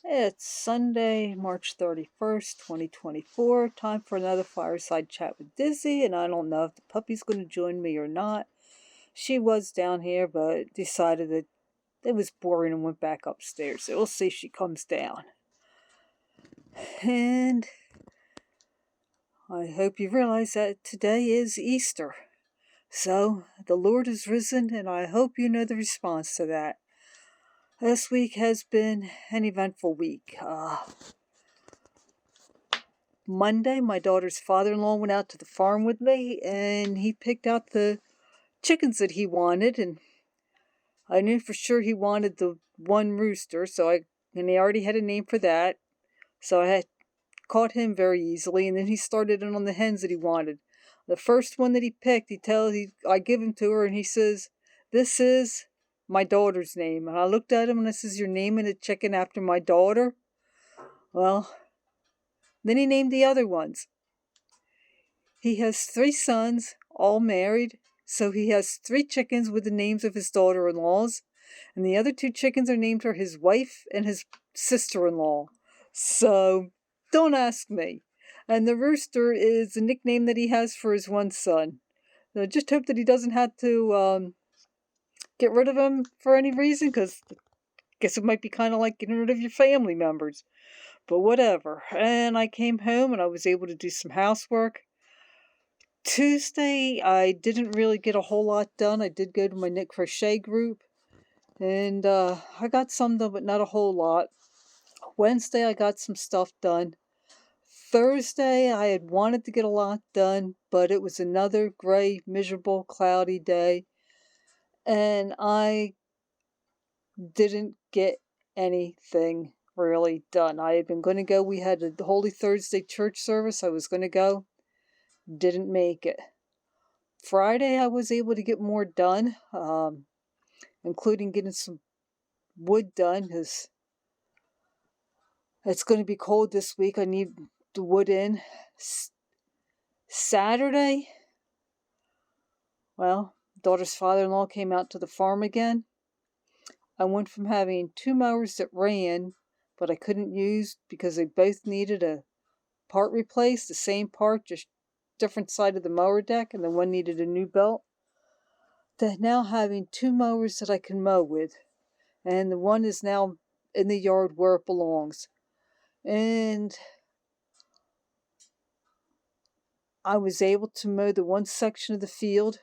It's Sunday, March 31st, 2024. Time for another Fireside Chat with Dizzy, and I don't know if the puppy's going to join me or not. She was down here, but decided that it was boring and went back upstairs. So we'll see if she comes down. And I hope you realize that today is Easter. So the Lord is risen, and I hope you know the response to that. This week has been an eventful week. Monday, my daughter's father-in-law went out to the farm with me, and he picked out the chickens that he wanted, and I knew for sure he wanted the one rooster, and he already had a name for that, so I had caught him very easily, and then he started in on the hens that he wanted. The first one that he picked, I give him to her, and he says, "This is my daughter's name." And I looked at him, and I says, "You're naming a chicken after my daughter?" Well, then he named the other ones. He has 3 sons, all married, so he has 3 chickens with the names of his daughter-in-laws, and the other 2 chickens are named for his wife and his sister-in-law. So, don't ask me. And the rooster is the nickname that he has for his one son. So just hope that he doesn't have to get rid of him for any reason, because I guess it might be kind of like getting rid of your family members. But whatever. And I came home and I was able to do some housework. Tuesday, I didn't really get a whole lot done. I did go to my knit crochet group, and I got some done, but not a whole lot. Wednesday, I got some stuff done. Thursday, I had wanted to get a lot done, but it was another gray, miserable, cloudy day, and I didn't get anything really done. I had been going to go. We had a Holy Thursday church service. I was going to go. Didn't make it. Friday, I was able to get more done, including getting some wood done, because it's going to be cold this week. I need the wood in. Saturday, well, daughter's father-in-law came out to the farm again. I went from having 2 mowers that ran, but I couldn't use because they both needed a part replaced, the same part, just different side of the mower deck, and the one needed a new belt, to now having 2 mowers that I can mow with, and the one is now in the yard where it belongs. And I was able to mow the one section of the field,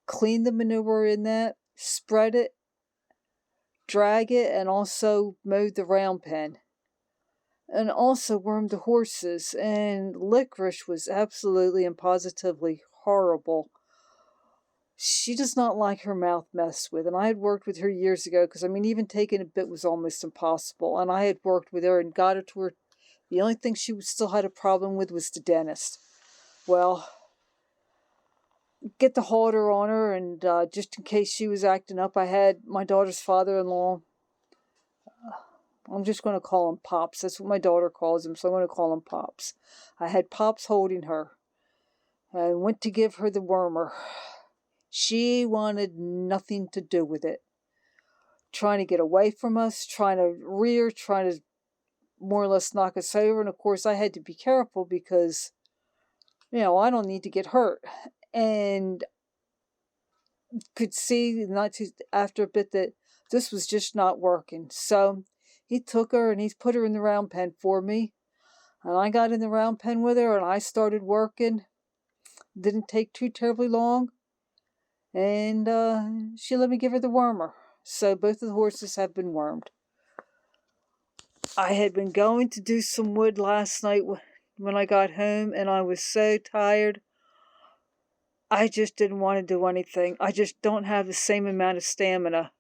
clean the manure in that, spread it, drag it, and also mowed the round pen. And also wormed the horses, and Licorice was absolutely and positively horrible. She does not like her mouth messed with, and I had worked with her years ago, because even taking a bit was almost impossible, and I had worked with her and got her to her. The only thing she still had a problem with was the dentist. Well, get the halter on her, and just in case she was acting up, I had my daughter's father-in-law. I'm just going to call him Pops. That's what my daughter calls him, so I'm going to call him Pops. I had Pops holding her. I went to give her the wormer. She wanted nothing to do with it. Trying to get away from us, trying to rear, trying to more or less knock us over. And of course, I had to be careful because, I don't need to get hurt. And could see after a bit that this was just not working. So he took her and he's put her in the round pen for me. And I got in the round pen with her and I started working. Didn't take too terribly long. And she let me give her the wormer. So both of the horses have been wormed. I had been going to do some wood last night when I got home, and I was so tired. I just didn't want to do anything. I just don't have the same amount of stamina.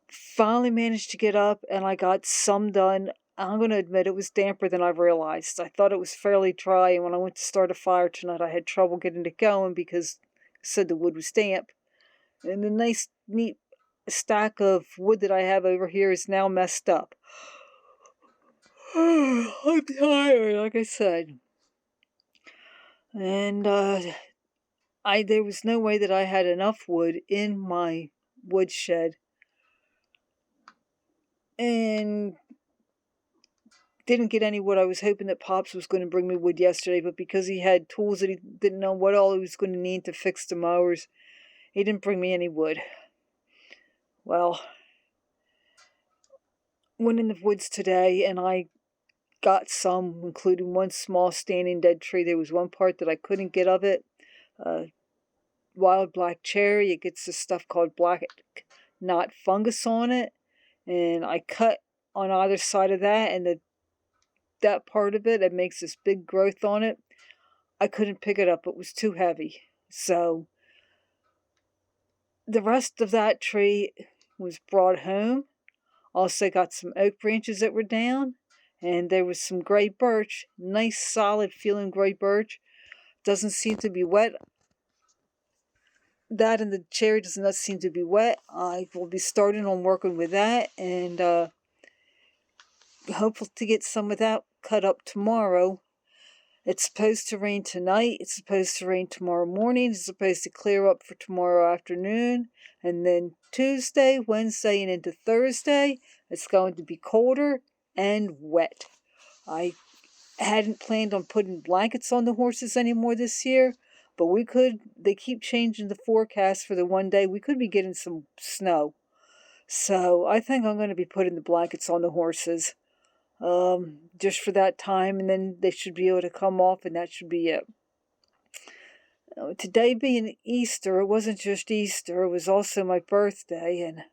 Finally managed to get up, and I got some done. I'm going to admit it was damper than I realized. I thought it was fairly dry, and when I went to start a fire tonight, I had trouble getting it going because I said the wood was damp. And the nice, neat stack of wood that I have over here is now messed up. I'm tired, like I said. And there was no way that I had enough wood in my woodshed. And didn't get any wood. I was hoping that Pops was going to bring me wood yesterday, but because he had tools that he didn't know what all he was going to need to fix the mowers, he didn't bring me any wood. Well, went in the woods today and I got some, including one small standing dead tree. There was one part that I couldn't get of it. Wild black cherry. It gets this stuff called black knot fungus on it. And I cut on either side of that, and that part of it makes this big growth on it. I couldn't pick it up. It was too heavy. So the rest of that tree was brought home. Also got some oak branches that were down. And there was some gray birch. Nice, solid feeling gray birch. Doesn't seem to be wet. That and the cherry does not seem to be wet. I will be starting on working with that. And hopeful to get some of that cut up tomorrow. It's supposed to rain tonight. It's supposed to rain tomorrow morning. It's supposed to clear up for tomorrow afternoon. And then Tuesday, Wednesday, and into Thursday, it's going to be colder and wet. I hadn't planned on putting blankets on the horses anymore this year, but we could. They keep changing the forecast for the one day. We could be getting some snow. So I think I'm going to be putting the blankets on the horses. Just for that time, and then they should be able to come off, and that should be it. Today being Easter, it wasn't just Easter, it was also my birthday, and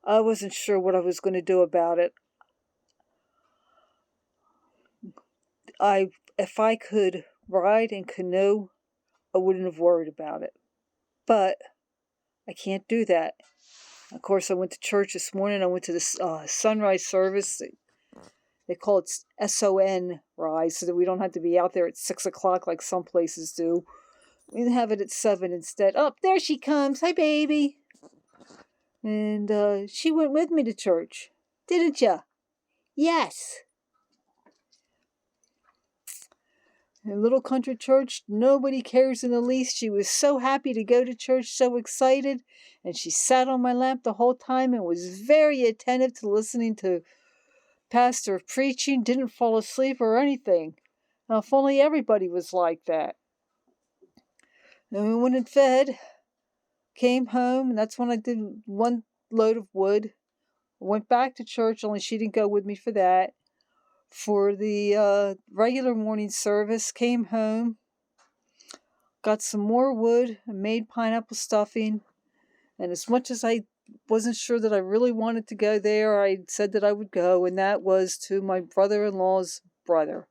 I wasn't sure what I was going to do about it. If I could ride in canoe, I wouldn't have worried about it. But I can't do that. Of course, I went to church this morning. I went to the sunrise service. They call it SON rise, so that we don't have to be out there at 6 o'clock like some places do. We have it at 7 instead. Oh, there she comes. Hi, baby. And she went with me to church. Didn't ya? Yes. In a little country church, nobody cares in the least. She was so happy to go to church, so excited. And she sat on my lap the whole time and was very attentive to listening to pastor preaching, didn't fall asleep or anything. Now, if only everybody was like that. Then we went and fed, came home, and that's when I did one load of wood. Went back to church, only she didn't go with me for that. For the regular morning service, came home, got some more wood, and made pineapple stuffing. And as much as I wasn't sure that I really wanted to go there, I said that I would go, and that was to my brother-in-law's brother,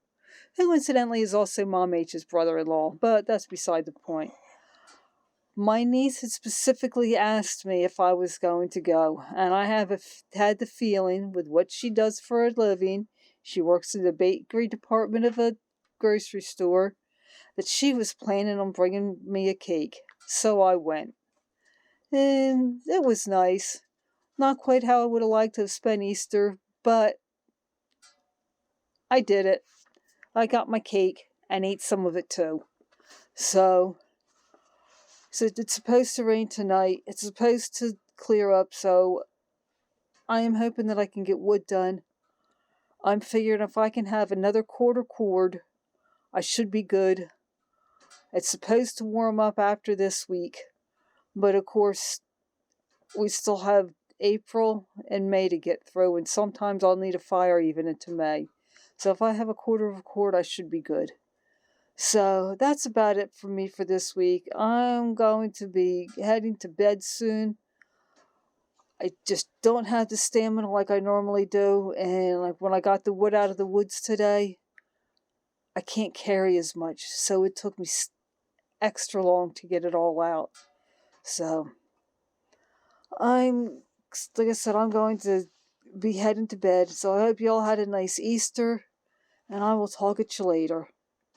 who incidentally is also Mom H's brother-in-law, but that's beside the point. My niece had specifically asked me if I was going to go, and I have had the feeling, with what she does for a living, she works in the bakery department of a grocery store, that she was planning on bringing me a cake. So I went. And it was nice. Not quite how I would have liked to have spent Easter, but I did it. I got my cake and ate some of it too. So it's supposed to rain tonight. It's supposed to clear up, so I am hoping that I can get wood done. I'm figuring if I can have another quarter cord, I should be good. It's supposed to warm up after this week, but of course, we still have April and May to get through, and sometimes I'll need a fire even into May. So if I have a quarter of a cord, I should be good. So that's about it for me for this week. I'm going to be heading to bed soon. I just don't have the stamina like I normally do, and like when I got the wood out of the woods today, I can't carry as much, so it took me extra long to get it all out. So like I said, I'm going to be heading to bed. So I hope you all had a nice Easter, and I will talk at you later.